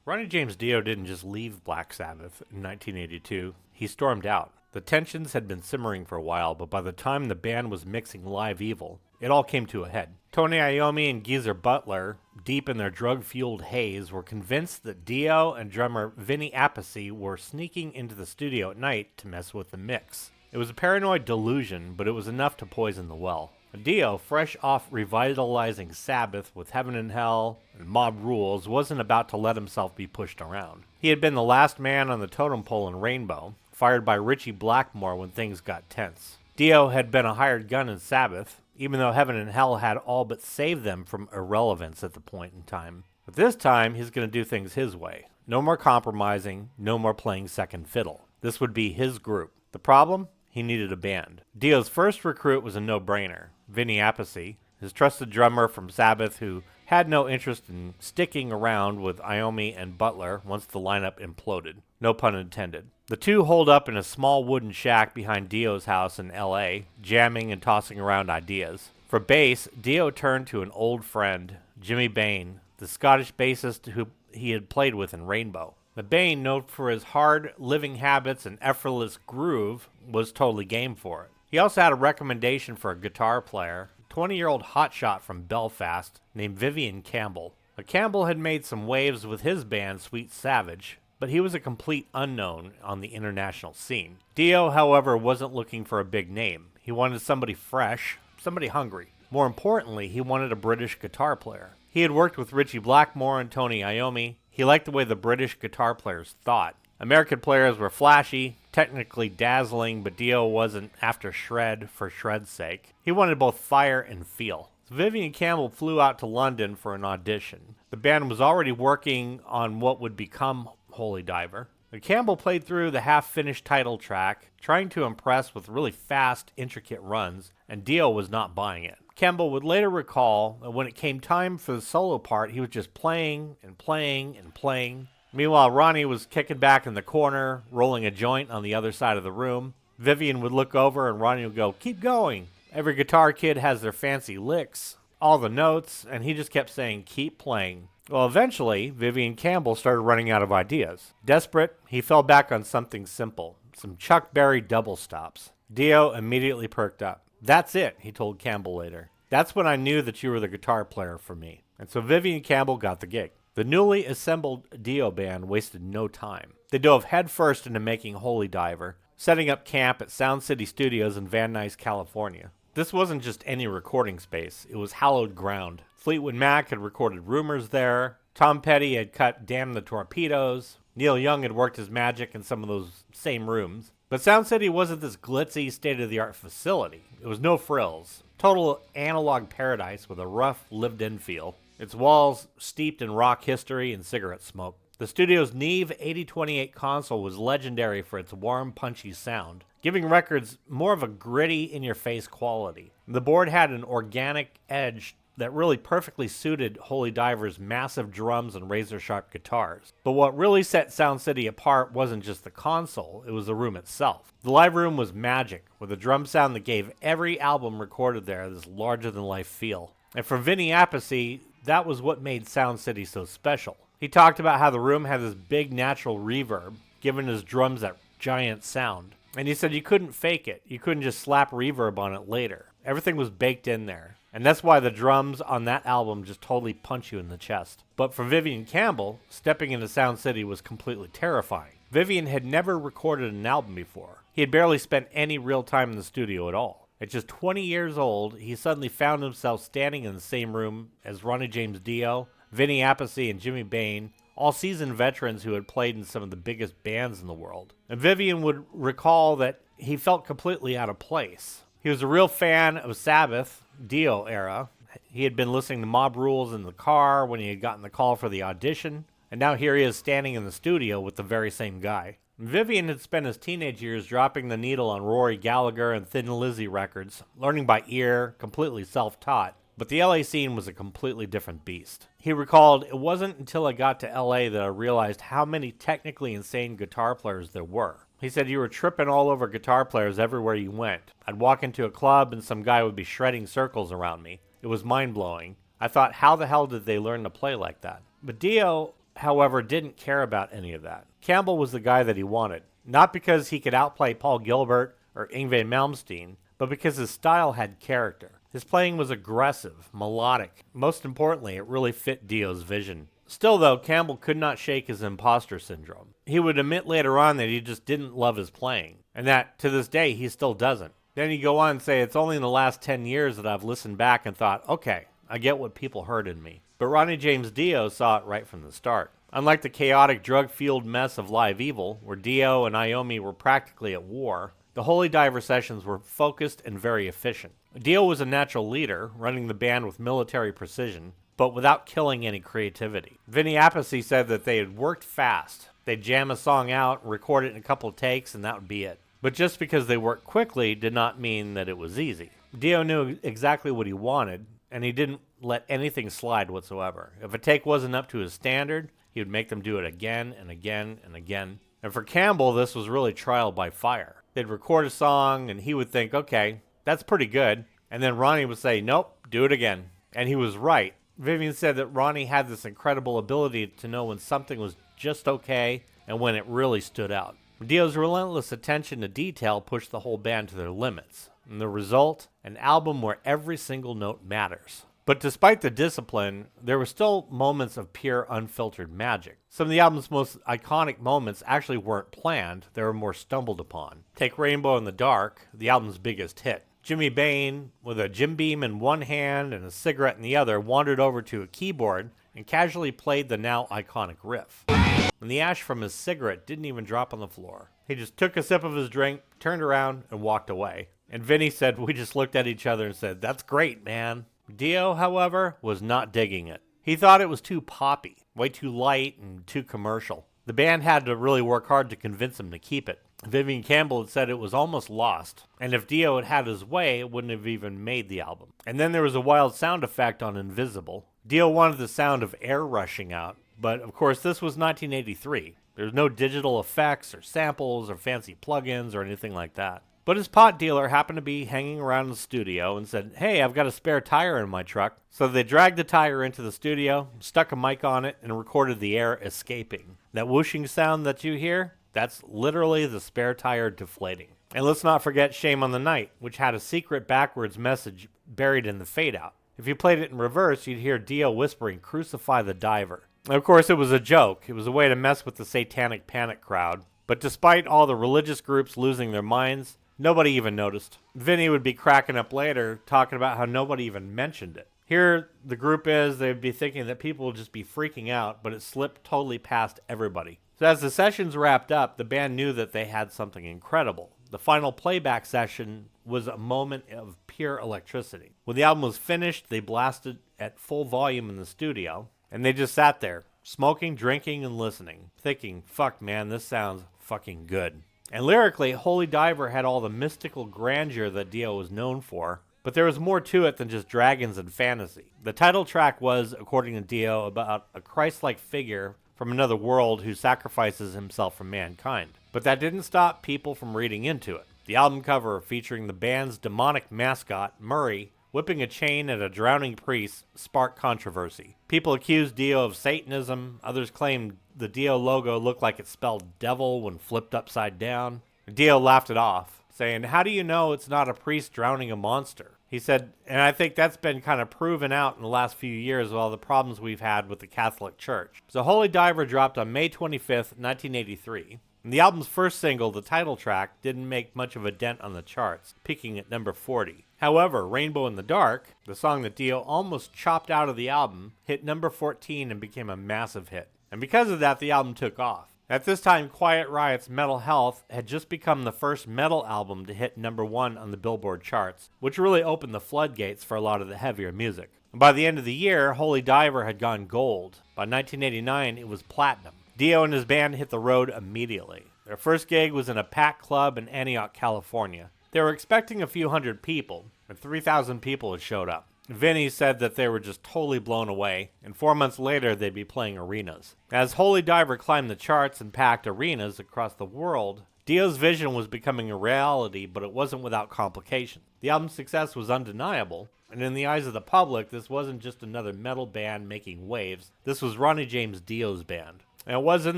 Ronnie James Dio didn't just leave Black Sabbath in 1982, he stormed out. The tensions had been simmering for a while, but by the time the band was mixing Live Evil, it all came to a head. Tony Iommi and Geezer Butler, deep in their drug-fueled haze, were convinced that Dio and drummer Vinny Appice were sneaking into the studio at night to mess with the mix. It was a paranoid delusion, but it was enough to poison the well. Dio, fresh off revitalizing Sabbath with Heaven and Hell and Mob Rules, wasn't about to let himself be pushed around. He had been the last man on the totem pole in Rainbow, fired by Ritchie Blackmore when things got tense. Dio had been a hired gun in Sabbath, even though Heaven and Hell had all but saved them from irrelevance at the point in time. But this time, he's going to do things his way. No more compromising, no more playing second fiddle. This would be his group. The problem? He needed a band. Dio's first recruit was a no-brainer, Vinny Appice, his trusted drummer from Sabbath who had no interest in sticking around with Iommi and Butler once the lineup imploded. No pun intended. The two holed up in a small wooden shack behind Dio's house in L.A., jamming and tossing around ideas. For bass, Dio turned to an old friend, Jimmy Bain, the Scottish bassist who he had played with in Rainbow. The Bain, known for his hard living habits and effortless groove, was totally game for it. He also had a recommendation for a guitar player, a 20-year-old hotshot from Belfast named Vivian Campbell. Campbell had made some waves with his band Sweet Savage, but he was a complete unknown on the international scene. Dio, however, wasn't looking for a big name. He wanted somebody fresh, somebody hungry. More importantly, he wanted a British guitar player. He had worked with Ritchie Blackmore and Tony Iommi. He liked the way the British guitar players thought. American players were flashy, technically dazzling, but Dio wasn't after shred for shred's sake. He wanted both fire and feel. So Vivian Campbell flew out to London for an audition. The band was already working on what would become Holy Diver. Campbell played through the half-finished title track, trying to impress with really fast, intricate runs, and Dio was not buying it. Campbell would later recall that when it came time for the solo part, he was just playing and playing and playing. Meanwhile, Ronnie was kicking back in the corner, rolling a joint on the other side of the room. Vivian would look over and Ronnie would go, "Keep going." Every guitar kid has their fancy licks, all the notes, and he just kept saying, "Keep playing." Well, eventually, Vivian Campbell started running out of ideas. Desperate, he fell back on something simple, some Chuck Berry double stops. Dio immediately perked up. "That's it," he told Campbell later. "That's when I knew that you were the guitar player for me." And so Vivian Campbell got the gig. The newly assembled Dio band wasted no time. They dove headfirst into making Holy Diver, setting up camp at Sound City Studios in Van Nuys, California. This wasn't just any recording space. It was hallowed ground. Fleetwood Mac had recorded Rumors there. Tom Petty had cut Damn the Torpedoes. Neil Young had worked his magic in some of those same rooms. But Sound City wasn't this glitzy, state-of-the-art facility. It was no frills. Total analog paradise with a rough, lived-in feel. Its walls steeped in rock history and cigarette smoke. The studio's Neve 8028 console was legendary for its warm, punchy sound, giving records more of a gritty, in-your-face quality. The board had an organic edge that really perfectly suited Holy Diver's massive drums and razor-sharp guitars. But what really set Sound City apart wasn't just the console, it was the room itself. The live room was magic, with a drum sound that gave every album recorded there this larger-than-life feel. And for Vinny Appice, that was what made Sound City so special. He talked about how the room had this big natural reverb, giving his drums that giant sound. And he said you couldn't fake it. You couldn't just slap reverb on it later. Everything was baked in there. And that's why the drums on that album just totally punch you in the chest. But for Vivian Campbell, stepping into Sound City was completely terrifying. Vivian had never recorded an album before. He had barely spent any real time in the studio at all. At just 20 years old, he suddenly found himself standing in the same room as Ronnie James Dio, Vinny Appice, and Jimmy Bain, all seasoned veterans who had played in some of the biggest bands in the world. And Vivian would recall that he felt completely out of place. He was a real fan of Sabbath, Dio era. He had been listening to Mob Rules in the car when he had gotten the call for the audition, and now here he is standing in the studio with the very same guy. Vivian had spent his teenage years dropping the needle on Rory Gallagher and Thin Lizzy records, learning by ear, completely self-taught. But the LA scene was a completely different beast. He recalled, "It wasn't until I got to LA that I realized how many technically insane guitar players there were." He said, "You were tripping all over guitar players everywhere you went. I'd walk into a club and some guy would be shredding circles around me. It was mind-blowing. I thought, how the hell did they learn to play like that?" But Dio however, didn't care about any of that. Campbell was the guy that he wanted, not because he could outplay Paul Gilbert or Yngwie Malmsteen, but because his style had character. His playing was aggressive, melodic. Most importantly, it really fit Dio's vision. Still, though, Campbell could not shake his imposter syndrome. He would admit later on that he just didn't love his playing, and that, to this day, he still doesn't. Then he'd go on and say, it's only in the last 10 years that I've listened back and thought, okay, I get what people heard in me. But Ronnie James Dio saw it right from the start. Unlike the chaotic, drug-fueled mess of Live Evil, where Dio and Iommi were practically at war, the Holy Diver sessions were focused and very efficient. Dio was a natural leader, running the band with military precision, but without killing any creativity. Vinny Appice said that they had worked fast. They'd jam a song out, record it in a couple of takes, and that would be it. But just because they worked quickly did not mean that it was easy. Dio knew exactly what he wanted, and he didn't let anything slide whatsoever. If a take wasn't up to his standard, he would make them do it again and again and again. And for Campbell, this was really trial by fire. They'd record a song, and he would think, okay, that's pretty good. And then Ronnie would say, nope, do it again. And he was right. Vivian said that Ronnie had this incredible ability to know when something was just okay and when it really stood out. Dio's relentless attention to detail pushed the whole band to their limits. And the result, an album where every single note matters. But despite the discipline, there were still moments of pure unfiltered magic. Some of the album's most iconic moments actually weren't planned, they were more stumbled upon. Take Rainbow in the Dark, the album's biggest hit. Jimmy Bain, with a Jim Beam in one hand and a cigarette in the other, wandered over to a keyboard and casually played the now iconic riff. And the ash from his cigarette didn't even drop on the floor. He just took a sip of his drink, turned around, and walked away. And Vinny said, we just looked at each other and said, that's great, man. Dio, however, was not digging it. He thought it was too poppy, way too light and too commercial. The band had to really work hard to convince him to keep it. Vivian Campbell had said it was almost lost, and if Dio had had his way, it wouldn't have even made the album. And then there was a wild sound effect on Invisible. Dio wanted the sound of air rushing out, but of course this was 1983. There was no digital effects or samples or fancy plugins or anything like that. But his pot dealer happened to be hanging around the studio and said, hey, I've got a spare tire in my truck. So they dragged the tire into the studio, stuck a mic on it, and recorded the air escaping. That whooshing sound that you hear, that's literally the spare tire deflating. And let's not forget Shame on the Night, which had a secret backwards message buried in the fade out. If you played it in reverse, you'd hear Dio whispering, crucify the diver. And of course, it was a joke. It was a way to mess with the satanic panic crowd. But despite all the religious groups losing their minds, nobody even noticed. Vinny would be cracking up later, talking about how nobody even mentioned it. Here, the group is, they'd be thinking that people would just be freaking out, but it slipped totally past everybody. So as the sessions wrapped up, the band knew that they had something incredible. The final playback session was a moment of pure electricity. When the album was finished, they blasted at full volume in the studio, and they just sat there, smoking, drinking, and listening, thinking, fuck man, this sounds fucking good. And lyrically, Holy Diver had all the mystical grandeur that Dio was known for, but there was more to it than just dragons and fantasy. The title track was, according to Dio, about a Christ-like figure from another world who sacrifices himself for mankind. But that didn't stop people from reading into it. The album cover, featuring the band's demonic mascot, Murray, whipping a chain at a drowning priest, sparked controversy. People accused Dio of Satanism. Others claimed the Dio logo looked like it spelled devil when flipped upside down. Dio laughed it off, saying, how do you know it's not a priest drowning a monster? He said, and I think that's been kind of proven out in the last few years with all the problems we've had with the Catholic Church. So Holy Diver dropped on May 25th, 1983. And the album's first single, the title track, didn't make much of a dent on the charts, peaking at number 40. However, Rainbow in the Dark, the song that Dio almost chopped out of the album, hit number 14 and became a massive hit. And because of that, the album took off. At this time, Quiet Riot's Metal Health had just become the first metal album to hit number 1 on the Billboard charts, which really opened the floodgates for a lot of the heavier music. And by the end of the year, Holy Diver had gone gold. By 1989, it was platinum. Dio and his band hit the road immediately. Their first gig was in a packed club in Antioch, California. They were expecting a few hundred people, and 3,000 people had showed up. Vinny said that they were just totally blown away, and 4 months later they'd be playing arenas. As Holy Diver climbed the charts and packed arenas across the world, Dio's vision was becoming a reality, but it wasn't without complication. The album's success was undeniable, And in the eyes of the public, this wasn't just another metal band making waves. This was Ronnie James Dio's band. And it was in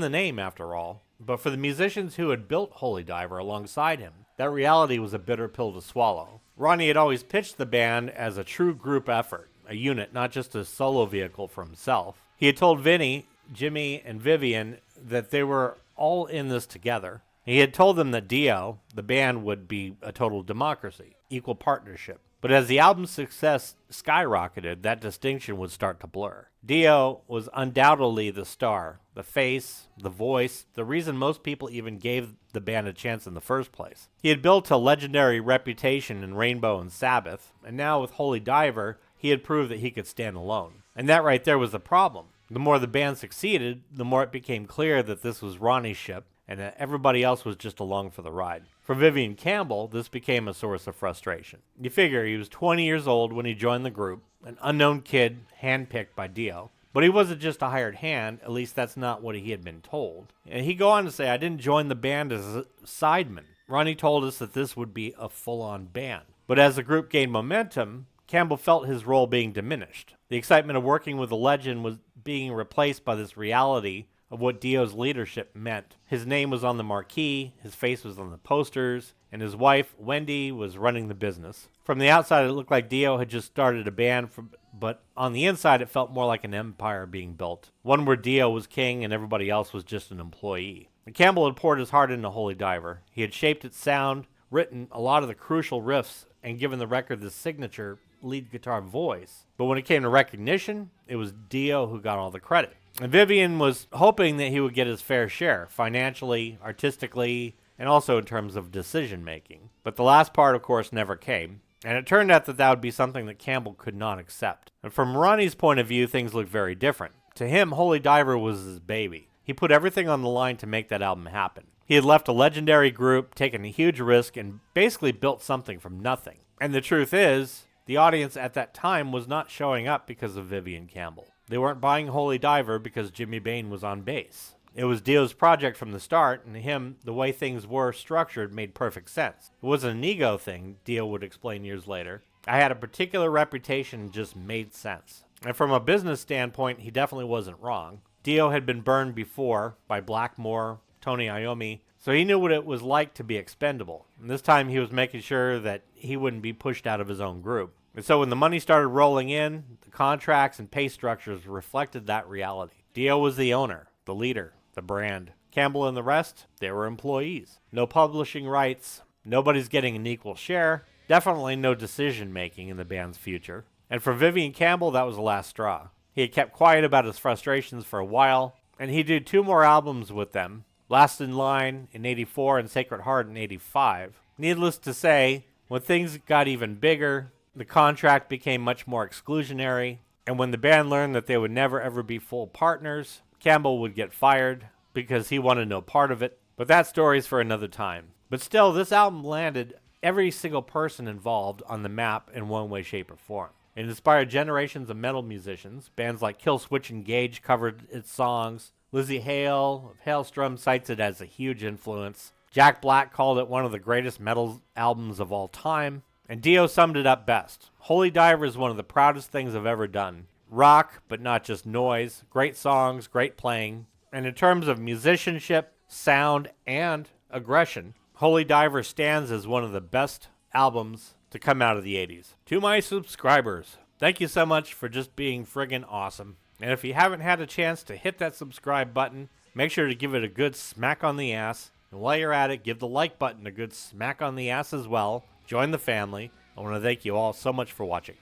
the name, after all. But for the musicians who had built Holy Diver alongside him, that reality was a bitter pill to swallow. Ronnie had always pitched the band as a true group effort, a unit, not just a solo vehicle for himself. He had told Vinny, Jimmy, and Vivian that they were all in this together. He had told them that Dio, the band, would be a total democracy, equal partnership. But as the album's success skyrocketed, that distinction would start to blur. Dio was undoubtedly the star, the face, the voice, the reason most people even gave the band a chance in the first place. He had built a legendary reputation in Rainbow and Sabbath, and now with Holy Diver, he had proved that he could stand alone. And that right there was the problem. The more the band succeeded, the more it became clear that this was Ronnie's ship, and that everybody else was just along for the ride. For Vivian Campbell, this became a source of frustration. You figure he was 20 years old when he joined the group, an unknown kid handpicked by Dio. But he wasn't just a hired hand, at least that's not what he had been told. And he'd go on to say, I didn't join the band as a sideman. Ronnie told us that this would be a full-on band. But as the group gained momentum, Campbell felt his role being diminished. The excitement of working with a legend was being replaced by this reality of what Dio's leadership meant. His name was on the marquee, his face was on the posters, and his wife, Wendy, was running the business. From the outside, it looked like Dio had just started a band, but on the inside, it felt more like an empire being built. One where Dio was king and everybody else was just an employee. And Campbell had poured his heart into Holy Diver. He had shaped its sound, written a lot of the crucial riffs, and given the record the signature lead guitar voice. But when it came to recognition, it was Dio who got all the credit. And Vivian was hoping that he would get his fair share, financially, artistically, and also in terms of decision-making. But the last part, of course, never came. And it turned out that that would be something that Campbell could not accept. And from Ronnie's point of view, things looked very different. To him, Holy Diver was his baby. He put everything on the line to make that album happen. He had left a legendary group, taken a huge risk, and basically built something from nothing. And the truth is, the audience at that time was not showing up because of Vivian Campbell. They weren't buying Holy Diver because Jimmy Bain was on bass. It was Dio's project from the start, and to him, the way things were structured made perfect sense. It wasn't an ego thing, Dio would explain years later. I had a particular reputation and just made sense. And from a business standpoint, he definitely wasn't wrong. Dio had been burned before by Blackmore, Tony Iommi, so he knew what it was like to be expendable. And this time he was making sure that he wouldn't be pushed out of his own group. And so when the money started rolling in, the contracts and pay structures reflected that reality. Dio was the owner, the leader, the brand. Campbell and the rest, they were employees. No publishing rights, nobody's getting an equal share, definitely no decision-making in the band's future. And for Vivian Campbell, that was the last straw. He had kept quiet about his frustrations for a while, and he did 2 more albums with them, Last in Line in '84 and Sacred Heart in '85. Needless to say, when things got even bigger, the contract became much more exclusionary, and when the band learned that they would never ever be full partners, Campbell would get fired because he wanted no part of it. But that story's for another time. But still, this album landed every single person involved on the map in one way, shape, or form. It inspired generations of metal musicians. Bands like Killswitch Engage covered its songs. Lizzie Hale of Hailstrom cites it as a huge influence. Jack Black called it one of the greatest metal albums of all time. And Dio summed it up best. Holy Diver is one of the proudest things I've ever done. Rock, but not just noise. Great songs, great playing. And in terms of musicianship, sound, and aggression, Holy Diver stands as one of the best albums to come out of the 80s. To my subscribers, thank you so much for just being friggin' awesome. And if you haven't had a chance to hit that subscribe button, make sure to give it a good smack on the ass. And while you're at it, give the like button a good smack on the ass as well. Join the family. I want to thank you all so much for watching.